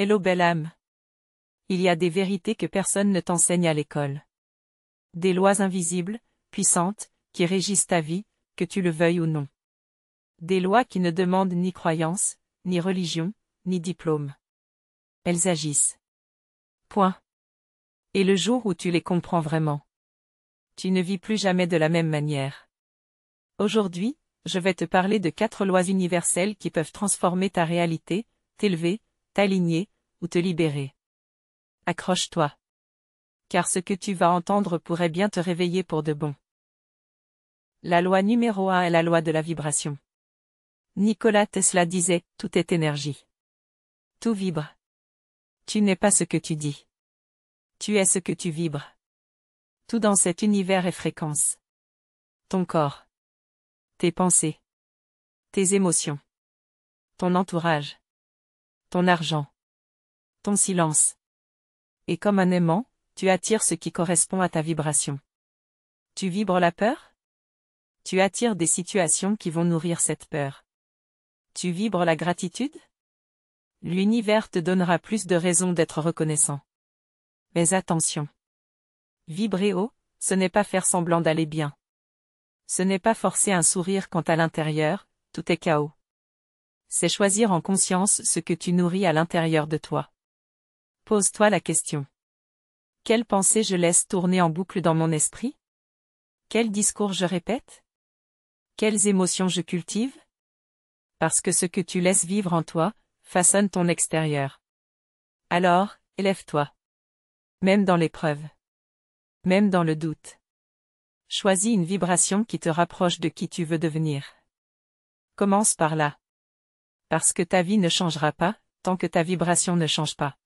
Hello belle âme. Il y a des vérités que personne ne t'enseigne à l'école. Des lois invisibles, puissantes, qui régissent ta vie, que tu le veuilles ou non. Des lois qui ne demandent ni croyance, ni religion, ni diplôme. Elles agissent. Point. Et le jour où tu les comprends vraiment, tu ne vis plus jamais de la même manière. Aujourd'hui, je vais te parler de 4 lois universelles qui peuvent transformer ta réalité, t'élever, t'aligner, ou te libérer. Accroche-toi. Car ce que tu vas entendre pourrait bien te réveiller pour de bon. La loi numéro 1 est la loi de la vibration. Nikola Tesla disait, tout est énergie. Tout vibre. Tu n'es pas ce que tu dis. Tu es ce que tu vibres. Tout dans cet univers est fréquence. Ton corps. Tes pensées. Tes émotions. Ton entourage. Ton argent. Ton silence. Et comme un aimant, tu attires ce qui correspond à ta vibration. Tu vibres la peur? Tu attires des situations qui vont nourrir cette peur. Tu vibres la gratitude? L'univers te donnera plus de raisons d'être reconnaissant. Mais attention. Vibrer haut, ce n'est pas faire semblant d'aller bien. Ce n'est pas forcer un sourire quand à l'intérieur, tout est chaos. C'est choisir en conscience ce que tu nourris à l'intérieur de toi. Pose-toi la question. Quelles pensées je laisse tourner en boucle dans mon esprit? Quels discours je répète? Quelles émotions je cultive? Parce que ce que tu laisses vivre en toi, façonne ton extérieur. Alors, élève-toi. Même dans l'épreuve. Même dans le doute. Choisis une vibration qui te rapproche de qui tu veux devenir. Commence par là. Parce que ta vie ne changera pas, tant que ta vibration ne change pas.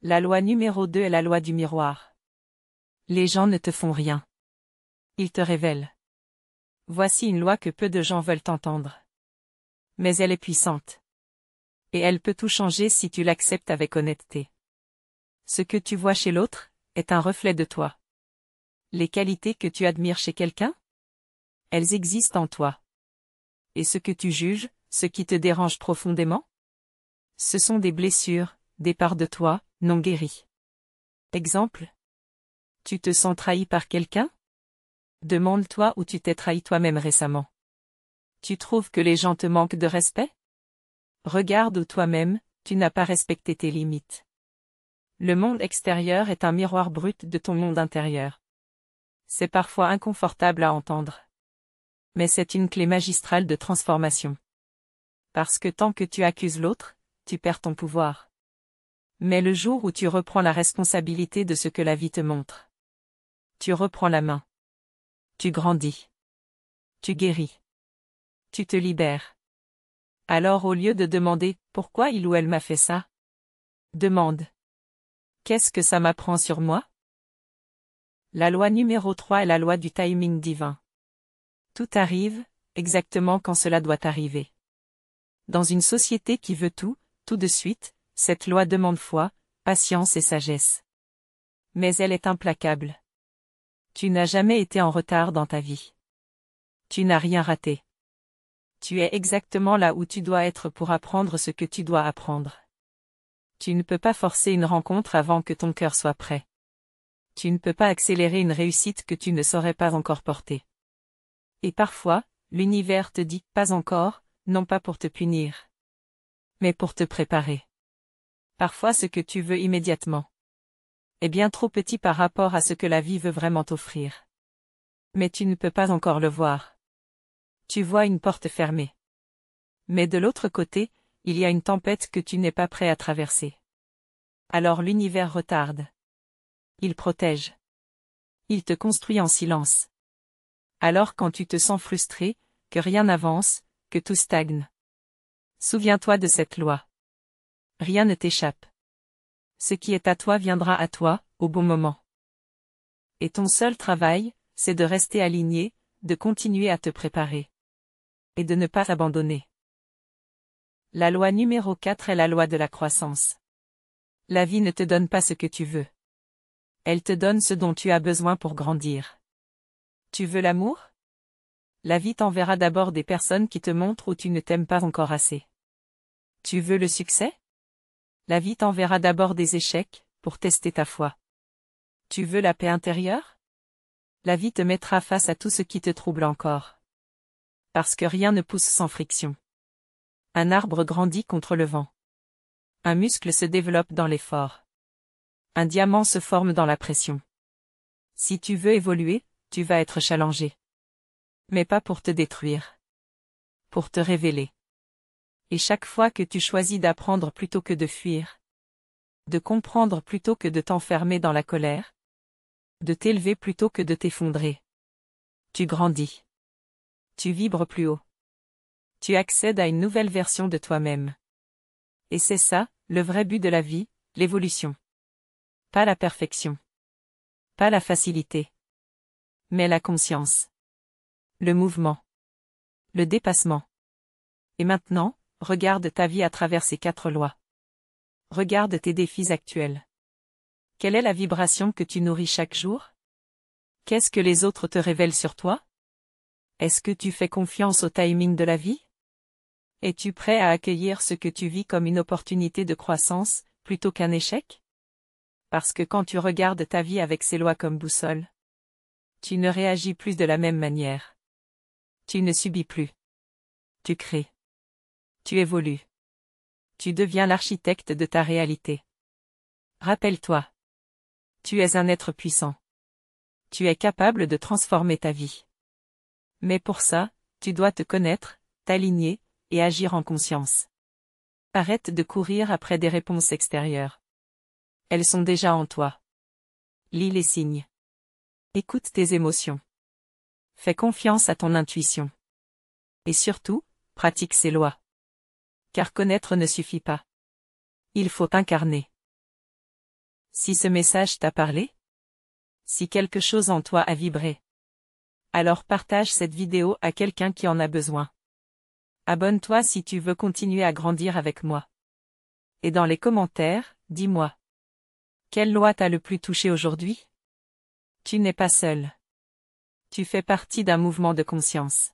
La loi numéro 2 est la loi du miroir. Les gens ne te font rien. Ils te révèlent. Voici une loi que peu de gens veulent entendre. Mais elle est puissante. Et elle peut tout changer si tu l'acceptes avec honnêteté. Ce que tu vois chez l'autre, est un reflet de toi. Les qualités que tu admires chez quelqu'un? Elles existent en toi. Et ce que tu juges, ce qui te dérange profondément? Ce sont des blessures, des parts de toi, non guéries. Exemple. Tu te sens trahi par quelqu'un? Demande-toi où tu t'es trahi toi-même récemment. Tu trouves que les gens te manquent de respect? Regarde où toi-même, tu n'as pas respecté tes limites. Le monde extérieur est un miroir brut de ton monde intérieur. C'est parfois inconfortable à entendre. Mais c'est une clé magistrale de transformation. Parce que tant que tu accuses l'autre, tu perds ton pouvoir. Mais le jour où tu reprends la responsabilité de ce que la vie te montre, tu reprends la main. Tu grandis. Tu guéris. Tu te libères. Alors au lieu de demander « Pourquoi il ou elle m'a fait ça ?», demande « Qu'est-ce que ça m'apprend sur moi ?» La loi numéro 3 est la loi du timing divin. Tout arrive, exactement quand cela doit arriver. Dans une société qui veut tout, tout de suite, cette loi demande foi, patience et sagesse. Mais elle est implacable. Tu n'as jamais été en retard dans ta vie. Tu n'as rien raté. Tu es exactement là où tu dois être pour apprendre ce que tu dois apprendre. Tu ne peux pas forcer une rencontre avant que ton cœur soit prêt. Tu ne peux pas accélérer une réussite que tu ne saurais pas encore porter. Et parfois, l'univers te dit « pas encore », non pas pour te punir, mais pour te préparer. Parfois ce que tu veux immédiatement est bien trop petit par rapport à ce que la vie veut vraiment t'offrir. Mais tu ne peux pas encore le voir. Tu vois une porte fermée. Mais de l'autre côté, il y a une tempête que tu n'es pas prêt à traverser. Alors l'univers retarde. Il protège. Il te construit en silence. Alors quand tu te sens frustré, que rien n'avance, que tout stagne, souviens-toi de cette loi. Rien ne t'échappe. Ce qui est à toi viendra à toi, au bon moment. Et ton seul travail, c'est de rester aligné, de continuer à te préparer. Et de ne pas abandonner. La loi numéro 4 est la loi de la croissance. La vie ne te donne pas ce que tu veux. Elle te donne ce dont tu as besoin pour grandir. Tu veux l'amour? La vie t'enverra d'abord des personnes qui te montrent où tu ne t'aimes pas encore assez. Tu veux le succès? La vie t'enverra d'abord des échecs, pour tester ta foi. Tu veux la paix intérieure? La vie te mettra face à tout ce qui te trouble encore. Parce que rien ne pousse sans friction. Un arbre grandit contre le vent. Un muscle se développe dans l'effort. Un diamant se forme dans la pression. Si tu veux évoluer, tu vas être challengé. Mais pas pour te détruire. Pour te révéler. Et chaque fois que tu choisis d'apprendre plutôt que de fuir, de comprendre plutôt que de t'enfermer dans la colère, de t'élever plutôt que de t'effondrer, tu grandis. Tu vibres plus haut. Tu accèdes à une nouvelle version de toi-même. Et c'est ça, le vrai but de la vie, l'évolution. Pas la perfection. Pas la facilité. Mais la conscience. Le mouvement. Le dépassement. Et maintenant, regarde ta vie à travers ces 4 lois. Regarde tes défis actuels. Quelle est la vibration que tu nourris chaque jour? Qu'est-ce que les autres te révèlent sur toi? Est-ce que tu fais confiance au timing de la vie? Es-tu prêt à accueillir ce que tu vis comme une opportunité de croissance, plutôt qu'un échec? Parce que quand tu regardes ta vie avec ces lois comme boussole, tu ne réagis plus de la même manière. Tu ne subis plus. Tu crées. Tu évolues. Tu deviens l'architecte de ta réalité. Rappelle-toi. Tu es un être puissant. Tu es capable de transformer ta vie. Mais pour ça, tu dois te connaître, t'aligner, et agir en conscience. Arrête de courir après des réponses extérieures. Elles sont déjà en toi. Lis les signes. Écoute tes émotions. Fais confiance à ton intuition. Et surtout, pratique ces lois. Car connaître ne suffit pas. Il faut incarner. Si ce message t'a parlé, si quelque chose en toi a vibré, alors partage cette vidéo à quelqu'un qui en a besoin. Abonne-toi si tu veux continuer à grandir avec moi. Et dans les commentaires, dis-moi. Quelle loi t'a le plus touché aujourd'hui? Tu n'es pas seul. Tu fais partie d'un mouvement de conscience.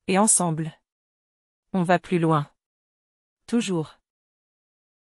Et ensemble, on va plus loin. Toujours.